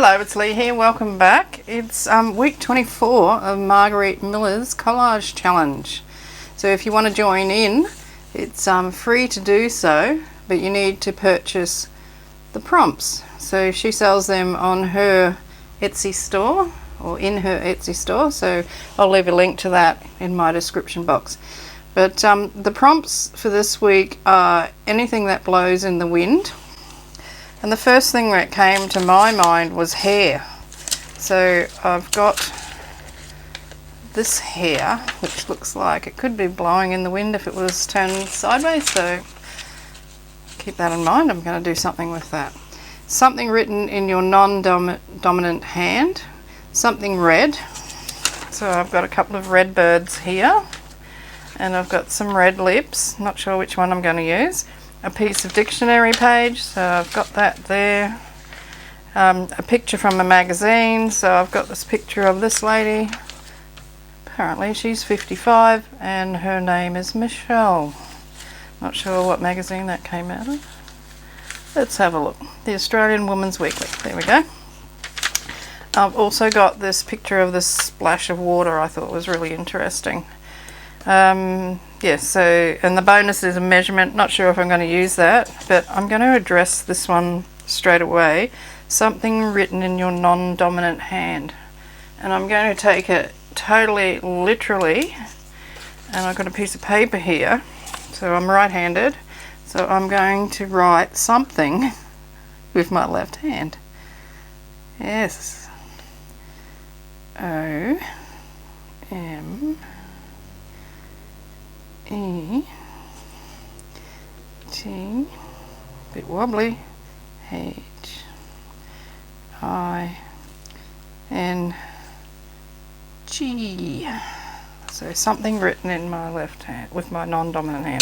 Hello, it's Leigh here. Welcome back. It's week 24 of Margarete Miller's Collage Challenge. So if you want to join in, it's free to do so, but you need to purchase the prompts. So she sells them on her Etsy store or in her Etsy store. So I'll leave a link to that in my description box. But the prompts for this week are anything that blows in the wind. And the first thing that came to my mind was hair. So I've got this hair, which looks like it could be blowing in the wind if it was turned sideways. So keep that in mind. I'm going to do something with that. Something written in your non-dominant hand. Something red. So I've got a couple of red birds here. And I've got some red lips. Not sure which one I'm going to use. A piece of dictionary page, so I've got that there. A picture from a magazine, so I've got this picture of this lady. Apparently she's 55 and her name is Michelle. Not sure what magazine that came out of. Let's have a look. The Australian Woman's Weekly. There we go. I've also got this picture of this splash of water I thought was really interesting. Yes, so, and the bonus is a measurement. Not sure if I'm going to use that, but I'm going to address this one straight away. Something written in your non-dominant hand. And I'm going to take it totally literally, and I've got a piece of paper here, so I'm right-handed, so I'm going to write something with my left hand. Yes. O M E T, bit wobbly, H I N G. So something written in my left hand with my non-dominant hand.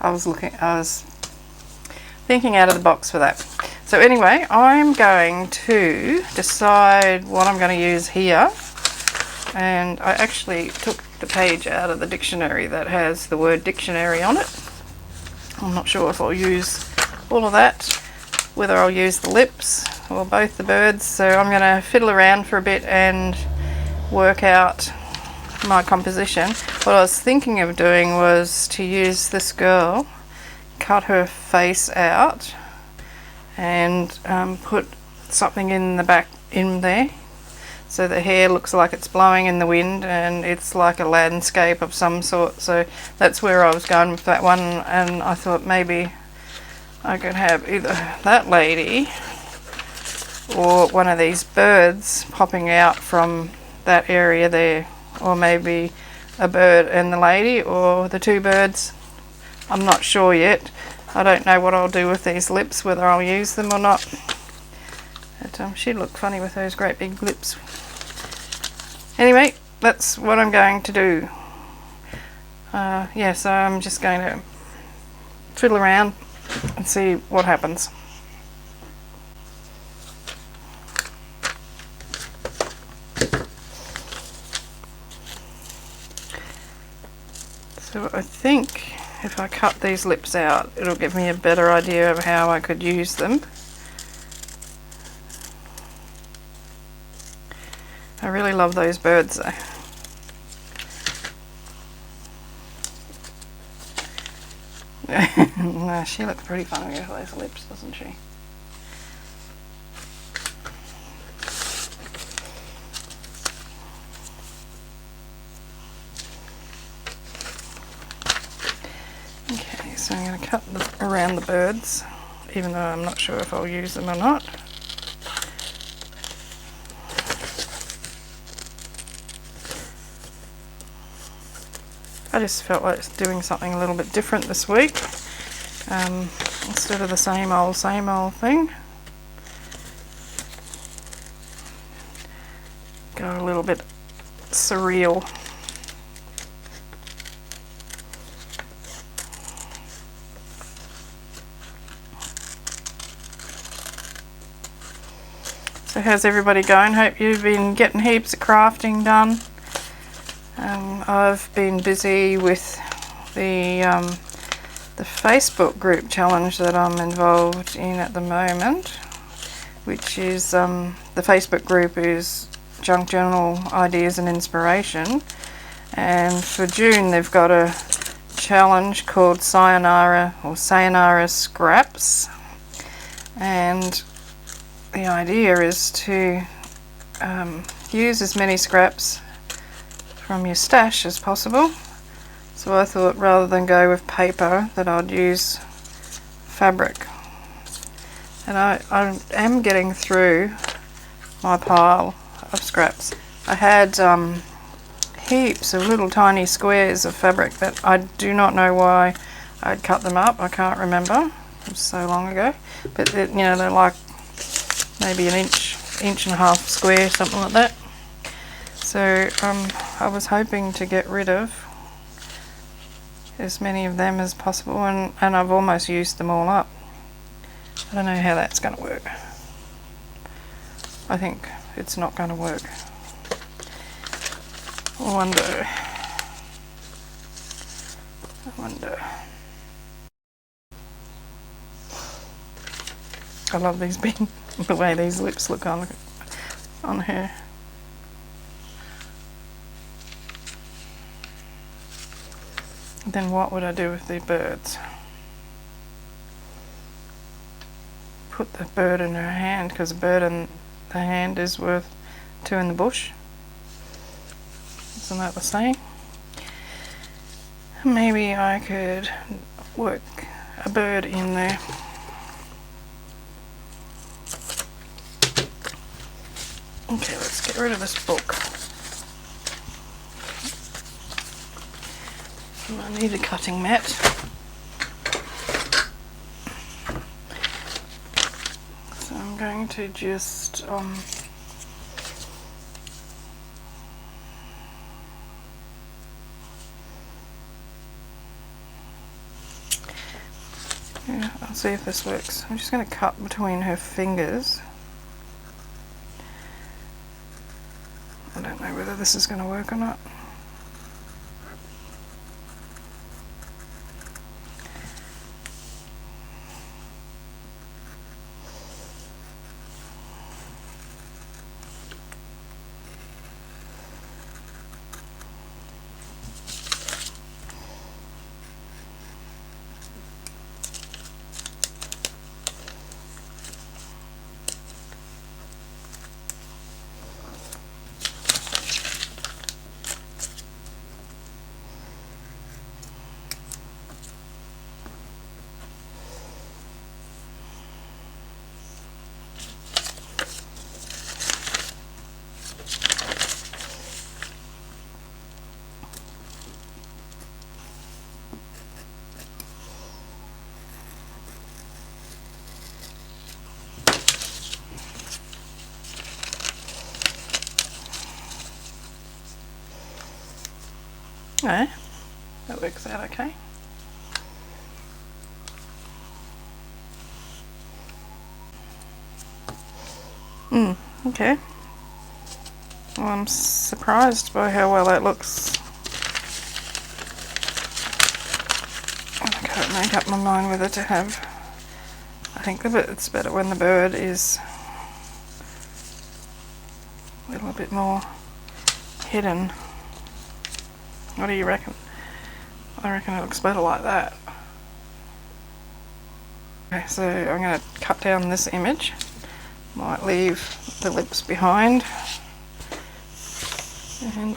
I was thinking out of the box for that. So anyway, I'm going to decide what I'm going to use here. And I actually took the page out of the dictionary that has the word dictionary on it. I'm not sure if I'll use all of that, whether I'll use the lips or both the birds. So I'm going to fiddle around for a bit and work out my composition. What I was thinking of doing was to use this girl, cut her face out and put something in the back in there. So the hair looks like it's blowing in the wind and it's like a landscape of some sort. So that's where I was going with that one, and I thought maybe I could have either that lady or one of these birds popping out from that area there, or maybe a bird and the lady, or the two birds. I'm not sure yet. I don't know what I'll do with these lips, whether I'll use them or not. But she'd look funny with those great big lips. Anyway, that's what I'm going to do. Yeah, so I'm just going to fiddle around and see what happens. So I think if I cut these lips out, it'll give me a better idea of how I could use them. I really love those birds though. No, she looks pretty funny with those lips, doesn't she? Okay, so I'm going to cut around the birds, even though I'm not sure if I'll use them or not. I just felt like doing something a little bit different this week, instead of the same old thing. Go a little bit surreal. So how's everybody going? Hope you've been getting heaps of crafting done. I've been busy with the the Facebook group challenge that I'm involved in at the moment, which is the Facebook group is Junk Journal Ideas and Inspiration, and for June they've got a challenge called Sayonara Scraps, and the idea is to use as many scraps from your stash as possible. So I thought rather than go with paper that I'd use fabric. And I am getting through my pile of scraps. I had heaps of little tiny squares of fabric that I do not know why I'd cut them up. I can't remember. It was so long ago. But you know, they're like maybe an inch and a half square, something like that. So I was hoping to get rid of as many of them as possible, and I've almost used them all up. I don't know how that's going to work. I think it's not going to work. I wonder. I love these the way these lips look on her. Then what would I do with the birds? Put the bird in her hand, because a bird in the hand is worth two in the bush. Isn't that the saying? Maybe I could work a bird in there. Okay, let's get rid of this book. I need a cutting mat. So I'm going to just yeah, I'll see if this works. I'm just going to cut between her fingers. I don't know whether this is going to work or not. No, that works out okay. Okay. Well, I'm surprised by how well that looks. I can't make up my mind whether to have. I think it's better when the bird is a little bit more hidden. What do you reckon? I reckon it looks better like that. Okay, so I'm going to cut down this image. Might leave the lips behind. And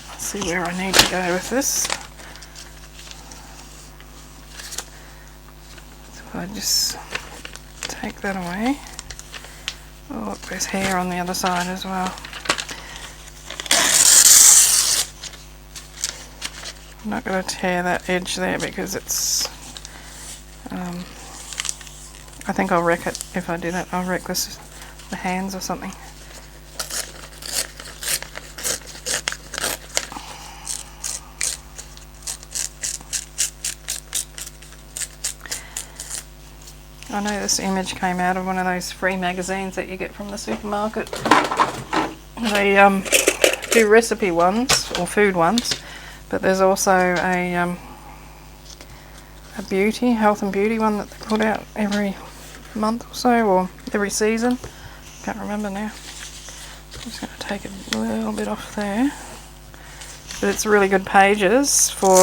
let's see where I need to go with this. So I just take that away. Oh, look, there's hair on the other side as well. I'm not going to tear that edge there because it's I think I'll wreck it if I do that. I'll wreck the hands or something. I know this image came out of one of those free magazines that you get from the supermarket. They do recipe ones or food ones, But there's also a beauty, health and beauty one that they put out every month or so, or every season. Can't remember now. I'm just going to take a little bit off there. But it's really good pages for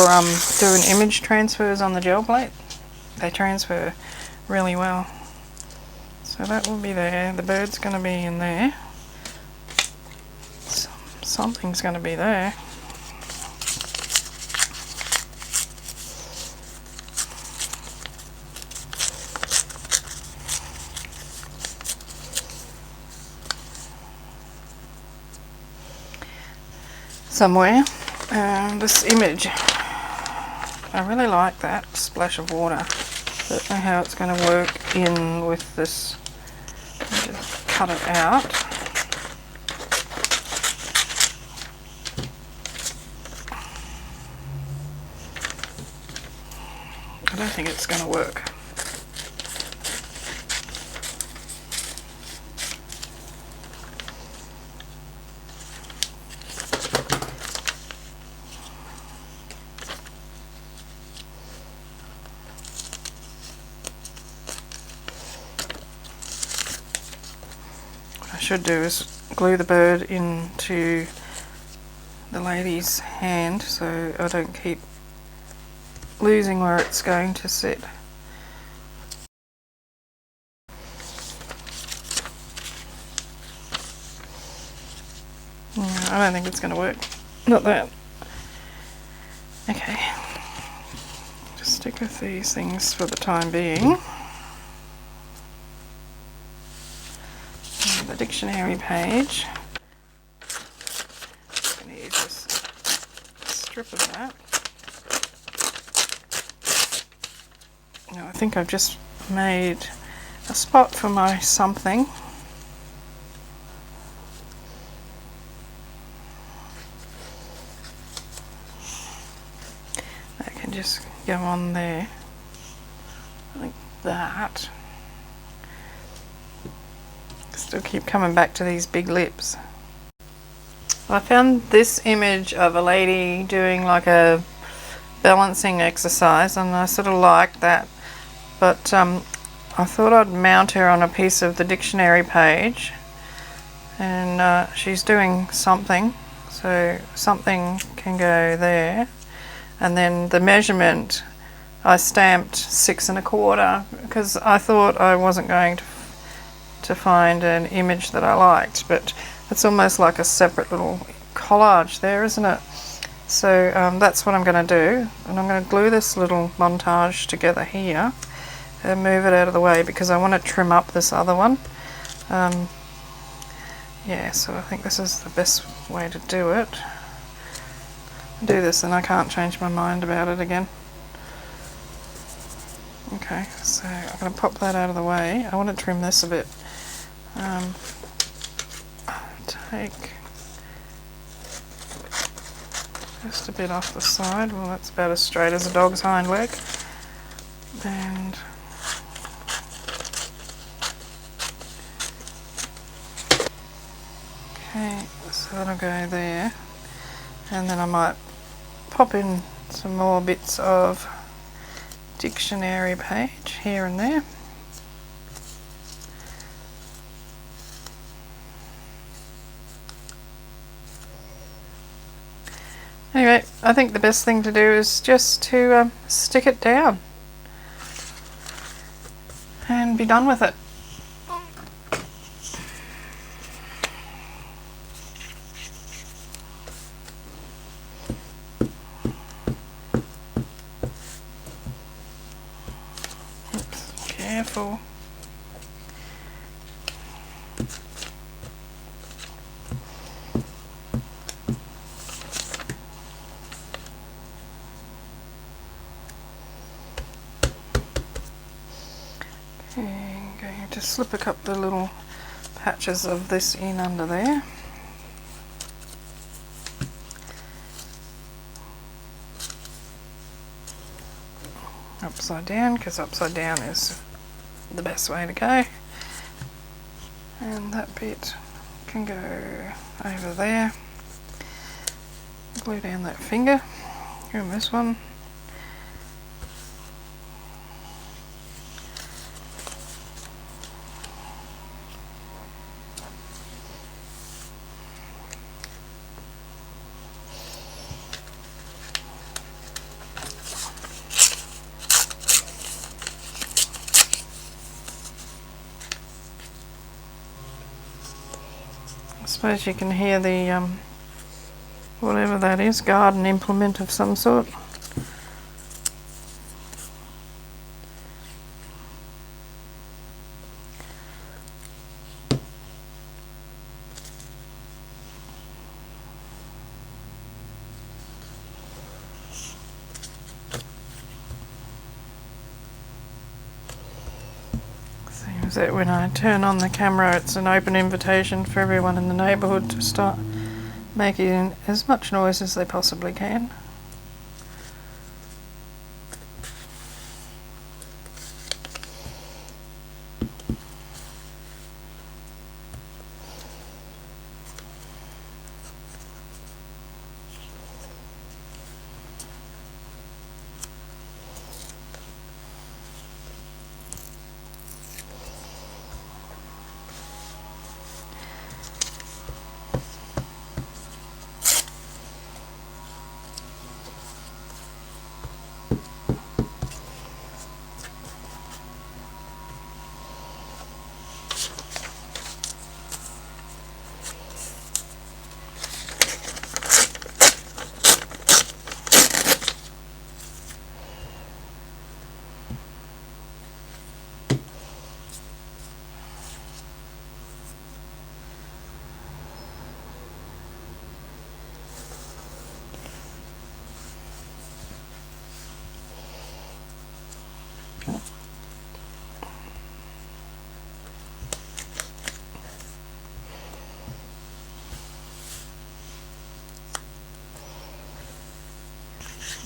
doing image transfers on the gel plate. They transfer really well. So that will be there. The bird's going to be in there. Something's going to be there. Somewhere. This image, I really like that splash of water. Don't know how it's going to work in with this. I'll just cut it out. I don't think it's going to work. Should do is glue the bird into the lady's hand so I don't keep losing where it's going to sit. No, I don't think it's going to work. Not that. Okay. Just stick with these things for the time being. The dictionary page. I'm going to use this strip of that. Now I think I've just made a spot for my something. That can just go on there like that. Still keep coming back to these big lips. I found this image of a lady doing like a balancing exercise and I sort of liked that, but I thought I'd mount her on a piece of the dictionary page, and she's doing something, so something can go there, and then the measurement I stamped 6 1/4 because I thought I wasn't going to find an image that I liked, but it's almost like a separate little collage there, isn't it? So that's what I'm going to do, and I'm going to glue this little montage together here and move it out of the way because I want to trim up this other one. Yeah, so I think this is the best way to do it. Do this and I can't change my mind about it again. Okay, so I'm going to pop that out of the way. I want to trim this a bit. Take just a bit off the side. Well, that's about as straight as a dog's hind leg. And okay, so that'll go there. And then I might pop in some more bits of dictionary page here and there. Anyway, I think the best thing to do is just to stick it down and be done with it. Oops, careful. I'm going to slip a couple of little patches of this in under there. Upside down, because upside down is the best way to go. And that bit can go over there. Glue down that finger. And this one. I suppose you can hear the whatever that is, garden implement of some sort. Seems that when I turn on the camera, it's an open invitation for everyone in the neighbourhood to start making as much noise as they possibly can.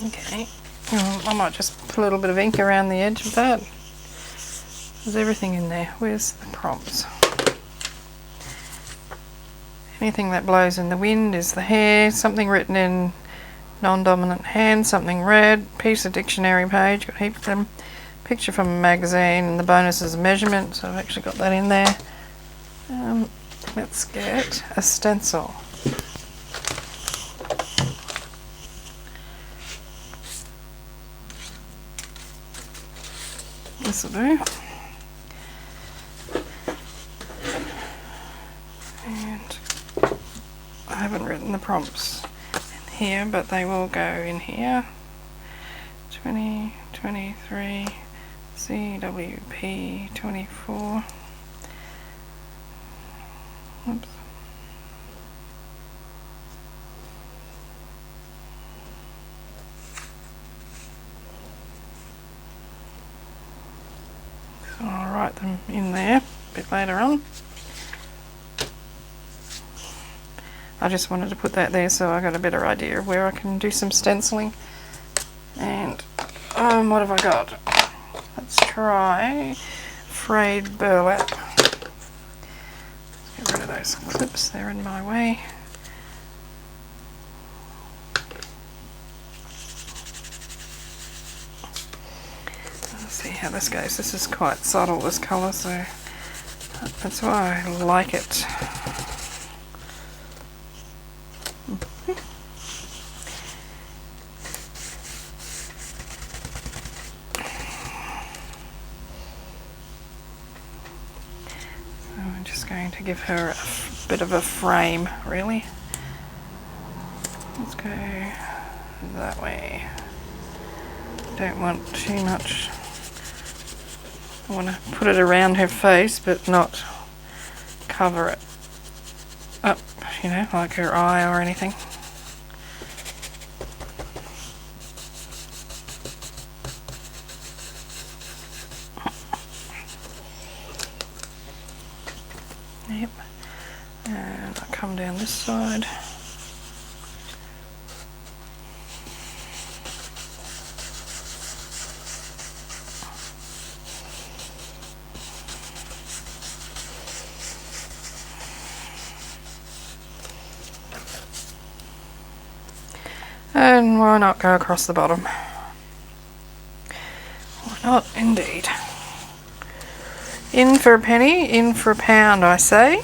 Okay, I might just put a little bit of ink around the edge of that. There's everything in there. Where's the prompts? Anything that blows in the wind is the hair, something written in non-dominant hand, something red, piece of dictionary page, got heaps of them, picture from a magazine, and the bonus is a measurement, so I've actually got that in there. Let's get a stencil. This will do. And I haven't written the prompts in here, but they will go in here. 2023 CWP 24. Oops. So I'll write them in there a bit later on. I just wanted to put that there so I got a better idea of where I can do some stenciling. And what have I got? Let's try frayed burlap. Get rid of those clips, they're in my way. Let's see how this goes. This is quite subtle, this colour, so that's why I like it. Going to give her a bit of a frame, really. Let's go that way. Don't want too much. I want to put it around her face but not cover it up, you know, like her eye or anything. Yep, and I'll come down this side. And And why not go across the bottom? Why not, indeed. In for a penny, in for a pound, I say.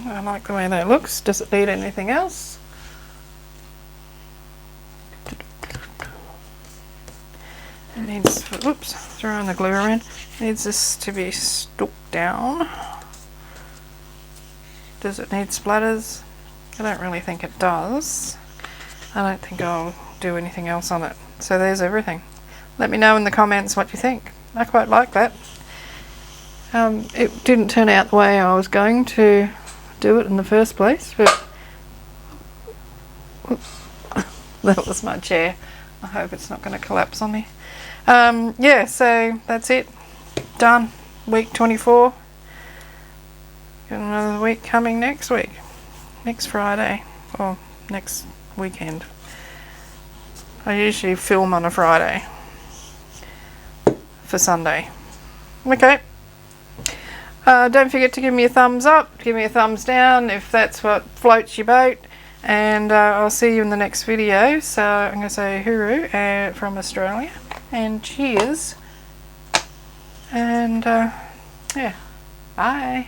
I like the way that looks. Does it need anything else? It needs, oops, throwing the glue around. It needs this to be stuck down. Does it need splatters? I don't really think it does. I don't think I'll do anything else on it. So there's everything. Let me know in the comments what you think. I quite like that. It didn't turn out the way I was going to do it in the first place, but that was my chair. I hope it's not going to collapse on me. Yeah, so that's it. Done. Week 24. Got another week coming next week. Next Friday. Or next weekend. I usually film on a Friday. For Sunday. Okay. Don't forget to give me a thumbs up. Give me a thumbs down if that's what floats your boat. And I'll see you in the next video. So I'm going to say hooroo from Australia. And cheers. And yeah, bye.